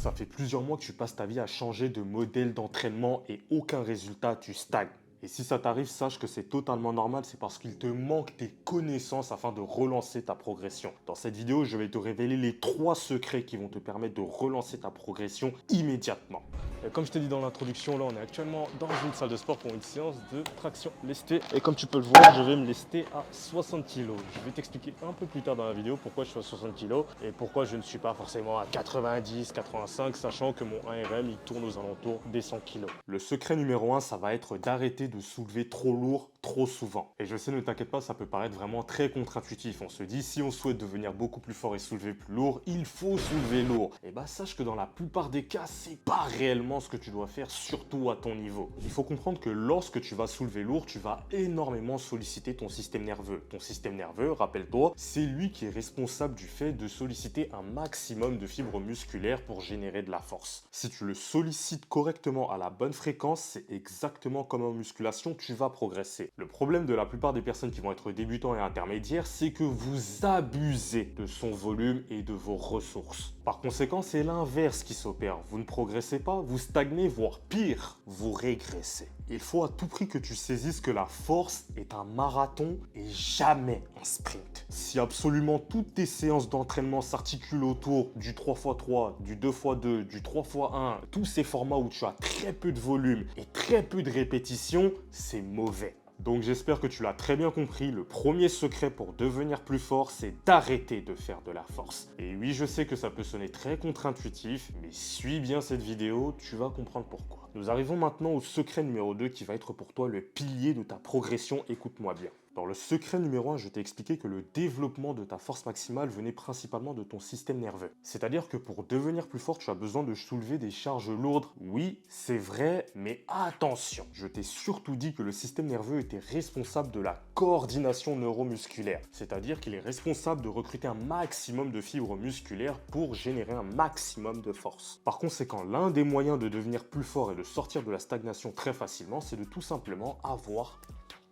Ça fait plusieurs mois que tu passes ta vie à changer de modèle d'entraînement et aucun résultat, tu stagnes. Et si ça t'arrive, sache que c'est totalement normal, c'est parce qu'il te manque des connaissances afin de relancer ta progression. Dans cette vidéo, je vais te révéler les 3 secrets qui vont te permettre de relancer ta progression immédiatement. Et comme je t'ai dit dans l'introduction, là on est actuellement dans une salle de sport pour une séance de traction lestée. Et comme tu peux le voir, je vais me lester à 60 kg. Je vais t'expliquer un peu plus tard dans la vidéo pourquoi je suis à 60 kg et pourquoi je ne suis pas forcément à 90, 85, sachant que mon 1RM il tourne aux alentours des 100 kg. Le secret numéro 1, ça va être d'arrêter de soulever trop lourd trop souvent. Et je sais, ne t'inquiète pas, ça peut paraître vraiment très contre-intuitif. On se dit, si on souhaite devenir beaucoup plus fort et soulever plus lourd, il faut soulever lourd. Et bah sache que dans la plupart des cas, c'est pas réellement ce que tu dois faire, surtout à ton niveau. Il faut comprendre que lorsque tu vas soulever lourd, tu vas énormément solliciter ton système nerveux. Ton système nerveux, rappelle-toi, c'est lui qui est responsable du fait de solliciter un maximum de fibres musculaires pour générer de la force. Si tu le sollicites correctement à la bonne fréquence, c'est exactement comme en musculation, tu vas progresser. Le problème de la plupart des personnes qui vont être débutants et intermédiaires, c'est que vous abusez de son volume et de vos ressources. Par conséquent, c'est l'inverse qui s'opère. Vous ne progressez pas, vous stagnez, voire pire, vous régressez. Il faut à tout prix que tu saisisses que la force est un marathon et jamais un sprint. Si absolument toutes tes séances d'entraînement s'articulent autour du 3x3, du 2x2, du 3x1, tous ces formats où tu as très peu de volume et très peu de répétitions, c'est mauvais. Donc j'espère que tu l'as très bien compris, le premier secret pour devenir plus fort, c'est d'arrêter de faire de la force. Et oui, je sais que ça peut sonner très contre-intuitif, mais suis bien cette vidéo, tu vas comprendre pourquoi. Nous arrivons maintenant au secret numéro 2 qui va être pour toi le pilier de ta progression, écoute-moi bien. Dans le secret numéro 1, je t'ai expliqué que le développement de ta force maximale venait principalement de ton système nerveux. C'est-à-dire que pour devenir plus fort, tu as besoin de soulever des charges lourdes. Oui, c'est vrai, mais attention. Je t'ai surtout dit que le système nerveux était responsable de la coordination neuromusculaire. C'est-à-dire qu'il est responsable de recruter un maximum de fibres musculaires pour générer un maximum de force. Par conséquent, l'un des moyens de devenir plus fort et de sortir de la stagnation très facilement, c'est de tout simplement avoir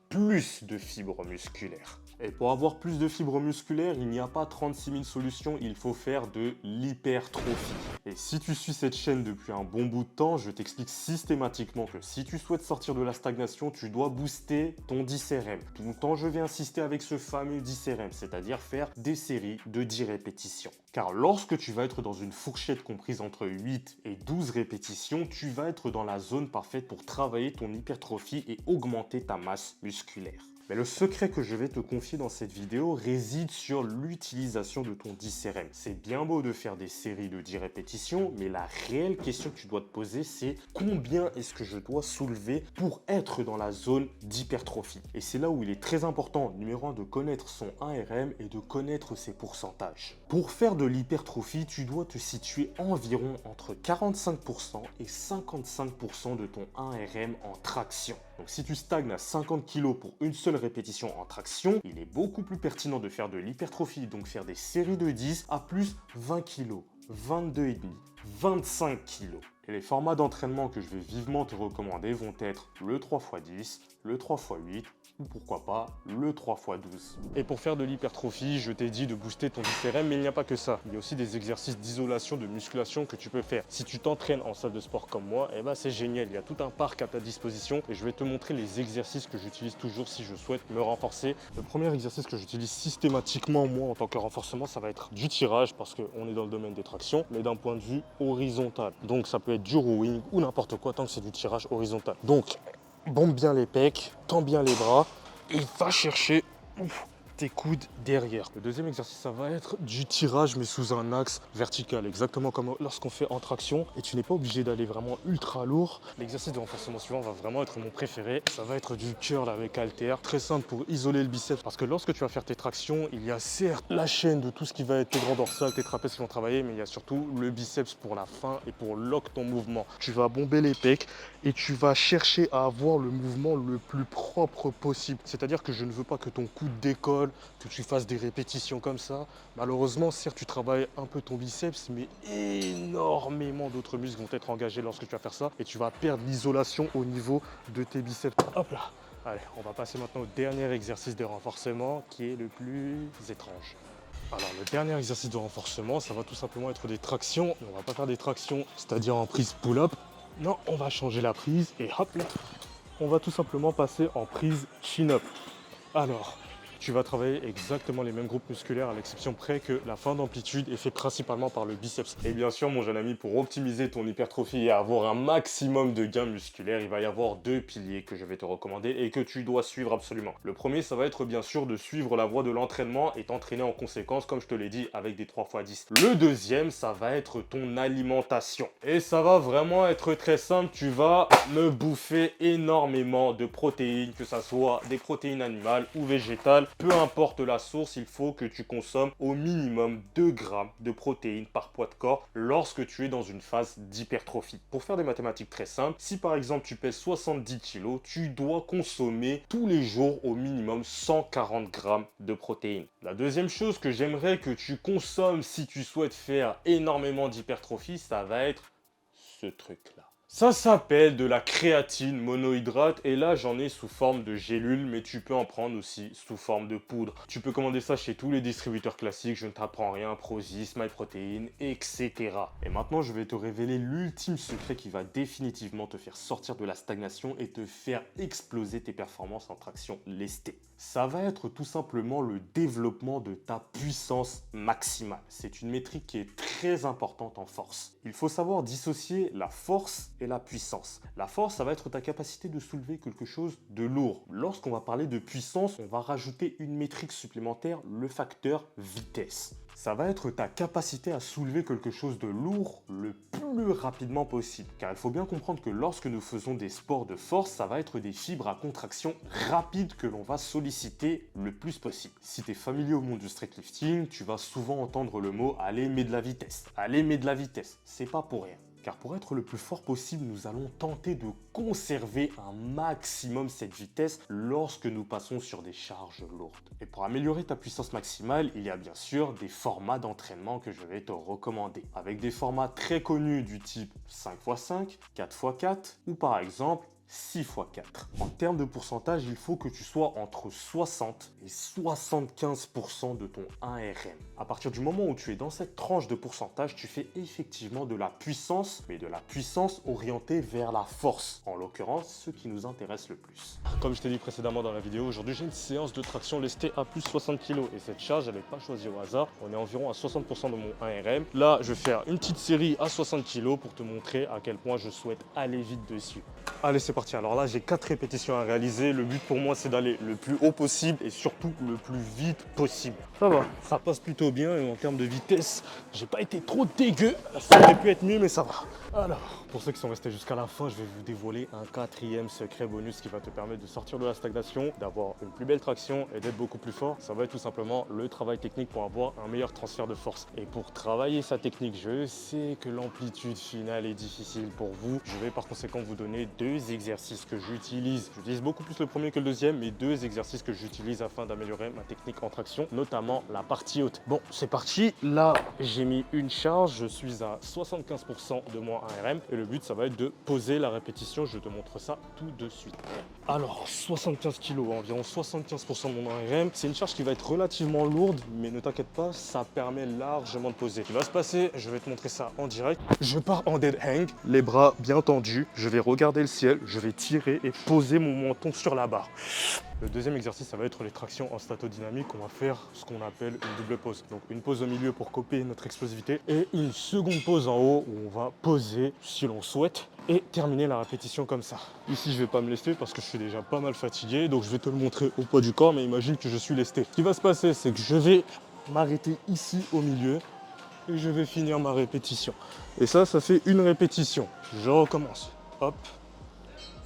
plus de fibres musculaires. Et pour avoir plus de fibres musculaires, il n'y a pas 36 000 solutions, il faut faire de l'hypertrophie. Et si tu suis cette chaîne depuis un bon bout de temps, je t'explique systématiquement que si tu souhaites sortir de la stagnation, tu dois booster ton 10RM. Tout le temps, je vais insister avec ce fameux 10RM, c'est-à-dire faire des séries de 10 répétitions. Car lorsque tu vas être dans une fourchette comprise entre 8 et 12 répétitions, tu vas être dans la zone parfaite pour travailler ton hypertrophie et augmenter ta masse musculaire. Mais le secret que je vais te confier dans cette vidéo réside sur l'utilisation de ton 10RM. C'est bien beau de faire des séries de 10 répétitions, mais la réelle question que tu dois te poser, c'est combien est-ce que je dois soulever pour être dans la zone d'hypertrophie? Et c'est là où il est très important, numéro 1, de connaître son 1RM et de connaître ses pourcentages. Pour faire de l'hypertrophie, tu dois te situer environ entre 45% et 55% de ton 1RM en traction. Donc si tu stagnes à 50 kg pour une seule répétition en traction, il est beaucoup plus pertinent de faire de l'hypertrophie, donc faire des séries de 10 à plus 20 kg, 22,5, 25 kg. Et les formats d'entraînement que je vais vivement te recommander vont être le 3x10, le 3x8 ou pourquoi pas le 3x12. Et pour faire de l'hypertrophie, je t'ai dit de booster ton 10RM, mais il n'y a pas que ça. Il y a aussi des exercices d'isolation, de musculation que tu peux faire. Si tu t'entraînes en salle de sport comme moi, eh ben c'est génial. Il y a tout un parc à ta disposition et je vais te montrer les exercices que j'utilise toujours si je souhaite me renforcer. Le premier exercice que j'utilise systématiquement moi en tant que renforcement, ça va être du tirage parce qu'on est dans le domaine des tractions, mais d'un point de vue horizontal. Donc ça peut être du rowing ou n'importe quoi tant que c'est du tirage horizontal. Donc bombe bien les pecs, tends bien les bras et va chercher tes coudes derrière. Le deuxième exercice, ça va être du tirage mais sous un axe vertical, exactement comme lorsqu'on fait en traction. Et tu n'es pas obligé d'aller vraiment ultra lourd. L'exercice de renforcement suivant va vraiment être mon préféré. Ça va être du curl avec halter. Très simple pour isoler le biceps parce que lorsque tu vas faire tes tractions, il y a certes la chaîne de tout ce qui va être tes grands dorsales, tes trapèzes qui vont travailler, mais il y a surtout le biceps pour la fin et pour lock ton mouvement. Tu vas bomber les pecs et tu vas chercher à avoir le mouvement le plus propre possible. C'est-à-dire que je ne veux pas que ton coude décolle, que tu fasses des répétitions comme ça. Malheureusement, certes, tu travailles un peu ton biceps, mais énormément d'autres muscles vont être engagés lorsque tu vas faire ça et tu vas perdre l'isolation au niveau de tes biceps. Hop là. Allez, on va passer maintenant au dernier exercice de renforcement qui est le plus étrange. Alors le dernier exercice de renforcement, ça va tout simplement être des tractions. On va pas faire des tractions, c'est-à-dire en prise pull-up. Non, on va changer la prise et hop là, on va tout simplement passer en prise chin-up. Alors, tu vas travailler exactement les mêmes groupes musculaires à l'exception près que la fin d'amplitude est faite principalement par le biceps. Et bien sûr, mon jeune ami, pour optimiser ton hypertrophie et avoir un maximum de gains musculaires, il va y avoir deux piliers que je vais te recommander et que tu dois suivre absolument. Le premier, ça va être bien sûr de suivre la voie de l'entraînement et t'entraîner en conséquence, comme je te l'ai dit, avec des 3x10. Le deuxième, ça va être ton alimentation. Et ça va vraiment être très simple, tu vas me bouffer énormément de protéines, que ça soit des protéines animales ou végétales. Peu importe la source, il faut que tu consommes au minimum 2 grammes de protéines par poids de corps lorsque tu es dans une phase d'hypertrophie. Pour faire des mathématiques très simples, si par exemple tu pèses 70 kg, tu dois consommer tous les jours au minimum 140 grammes de protéines. La deuxième chose que j'aimerais que tu consommes si tu souhaites faire énormément d'hypertrophie, ça va être ce truc-là. Ça s'appelle de la créatine monohydrate et là j'en ai sous forme de gélule mais tu peux en prendre aussi sous forme de poudre. Tu peux commander ça chez tous les distributeurs classiques, je ne t'apprends rien, Prozis, MyProtein, etc. Et maintenant je vais te révéler l'ultime secret qui va définitivement te faire sortir de la stagnation et te faire exploser tes performances en traction lestée. Ça va être tout simplement le développement de ta puissance maximale. C'est une métrique qui est très importante en force. Il faut savoir dissocier la force et la puissance. La force, ça va être ta capacité de soulever quelque chose de lourd. Lorsqu'on va parler de puissance, on va rajouter une métrique supplémentaire, le facteur vitesse. Ça va être ta capacité à soulever quelque chose de lourd le plus rapidement possible. Car il faut bien comprendre que lorsque nous faisons des sports de force, ça va être des fibres à contraction rapides que l'on va solliciter le plus possible. Si tu es familier au monde du streetlifting, tu vas souvent entendre le mot « aller mais de la vitesse ». Aller mais de la vitesse, c'est pas pour rien. Car pour être le plus fort possible, nous allons tenter de conserver un maximum cette vitesse lorsque nous passons sur des charges lourdes. Et pour améliorer ta puissance maximale, il y a bien sûr des formats d'entraînement que je vais te recommander. Avec des formats très connus du type 5x5, 4x4 ou par exemple 6x4. En termes de pourcentage, il faut que tu sois entre 60 et 75% de ton 1RM. À partir du moment où tu es dans cette tranche de pourcentage, tu fais effectivement de la puissance, mais de la puissance orientée vers la force. En l'occurrence, ce qui nous intéresse le plus. Comme je t'ai dit précédemment dans la vidéo, aujourd'hui j'ai une séance de traction lestée à plus 60 kg et cette charge, elle n'est pas choisie au hasard. On est environ à 60% de mon 1RM. Là, je vais faire une petite série à 60 kg pour te montrer à quel point je souhaite aller vite dessus. Allez, c'est parti. Alors là, j'ai 4 répétitions à réaliser. Le but pour moi, c'est d'aller le plus haut possible et surtout le plus vite possible. Ça va, ça passe plutôt bien et en termes de vitesse, j'ai pas été trop dégueu. Ça aurait pu être mieux, mais ça va. Alors, pour ceux qui sont restés jusqu'à la fin, je vais vous dévoiler un 4e secret bonus qui va te permettre de sortir de la stagnation, d'avoir une plus belle traction et d'être beaucoup plus fort. Ça va être tout simplement le travail technique pour avoir un meilleur transfert de force. Et pour travailler sa technique, je sais que l'amplitude finale est difficile pour vous. Je vais par conséquent vous donner 2 exercices que j'utilise. J'utilise beaucoup plus le premier que le deuxième, mais 2 exercices que j'utilise afin d'améliorer ma technique en traction, notamment la partie haute. Bon, c'est parti. Là, j'ai mis une charge. Je suis à 75% de mon 1RM et le but, ça va être de poser la répétition. Je te montre ça tout de suite. Alors, 75 kg, environ 75% de mon 1RM. C'est une charge qui va être relativement lourde, mais ne t'inquiète pas, ça permet largement de poser. Ce qui va se passer, je vais te montrer ça en direct. Je pars en dead hang, les bras bien tendus. Je vais regarder le ciel, je vais tirer et poser mon menton sur la barre. Le deuxième exercice, ça va être les tractions en statodynamique. On va faire ce qu'on appelle une double pause. Donc une pause au milieu pour couper notre explosivité et une seconde pause en haut où on va poser si l'on souhaite et terminer la répétition comme ça. Ici, je vais pas me lester parce que je suis déjà pas mal fatigué, donc je vais te le montrer au poids du corps, mais imagine que je suis lesté. Ce qui va se passer, c'est que je vais m'arrêter ici au milieu et je vais finir ma répétition. Et ça fait une répétition. Je recommence. Hop,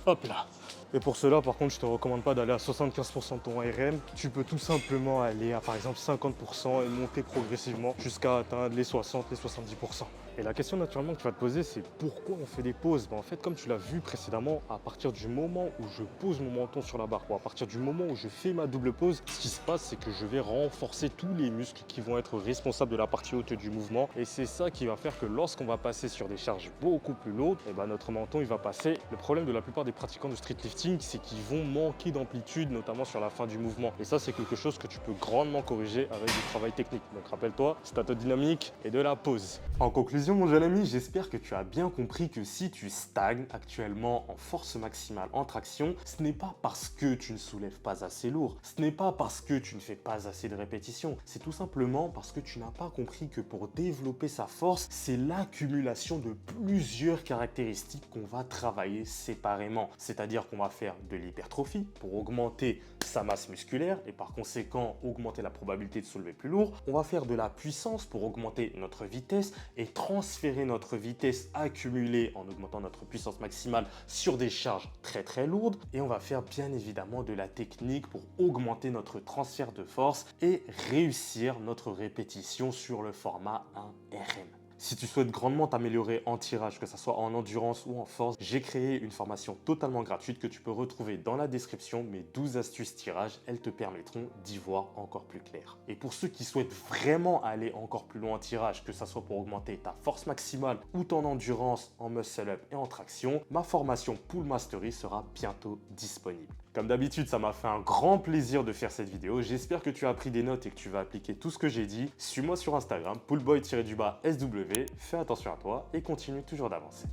hop là. Et pour cela, par contre, je ne te recommande pas d'aller à 75% de ton RM. Tu peux tout simplement aller à par exemple 50% et monter progressivement jusqu'à atteindre les 60, les 70%. Et la question naturellement que tu vas te poser, c'est pourquoi on fait des pauses? En fait, comme tu l'as vu précédemment, à partir du moment où je pose mon menton sur la barre ou à partir du moment où je fais ma double pause, ce qui se passe, c'est que je vais renforcer tous les muscles qui vont être responsables de la partie haute du mouvement. Et c'est ça qui va faire que lorsqu'on va passer sur des charges beaucoup plus lourdes, et ben notre menton il va passer. Le problème de la plupart des pratiquants de street lifting, c'est qu'ils vont manquer d'amplitude, notamment sur la fin du mouvement. Et ça, c'est quelque chose que tu peux grandement corriger avec du travail technique. Donc rappelle-toi, statodynamique et de la pause. En conclusion, mon jeune ami, j'espère que tu as bien compris que si tu stagnes actuellement en force maximale en traction, ce n'est pas parce que tu ne soulèves pas assez lourd, ce n'est pas parce que tu ne fais pas assez de répétitions, c'est tout simplement parce que tu n'as pas compris que pour développer sa force, c'est l'accumulation de plusieurs caractéristiques qu'on va travailler séparément. C'est-à-dire qu'on va faire de l'hypertrophie pour augmenter sa masse musculaire et par conséquent augmenter la probabilité de soulever plus lourd. On va faire de la puissance pour augmenter notre vitesse et transférer notre vitesse accumulée en augmentant notre puissance maximale sur des charges très lourdes. Et on va faire bien évidemment de la technique pour augmenter notre transfert de force et réussir notre répétition sur le format 1RM. Si tu souhaites grandement t'améliorer en tirage, que ce soit en endurance ou en force, j'ai créé une formation totalement gratuite que tu peux retrouver dans la description. Mes 12 astuces tirage, elles te permettront d'y voir encore plus clair. Et pour ceux qui souhaitent vraiment aller encore plus loin en tirage, que ce soit pour augmenter ta force maximale ou ton endurance en muscle up et en traction, ma formation Pull Mastery sera bientôt disponible. Comme d'habitude, ça m'a fait un grand plaisir de faire cette vidéo. J'espère que tu as pris des notes et que tu vas appliquer tout ce que j'ai dit. Suis-moi sur Instagram, pullboy-SW. Fais attention à toi et continue toujours d'avancer.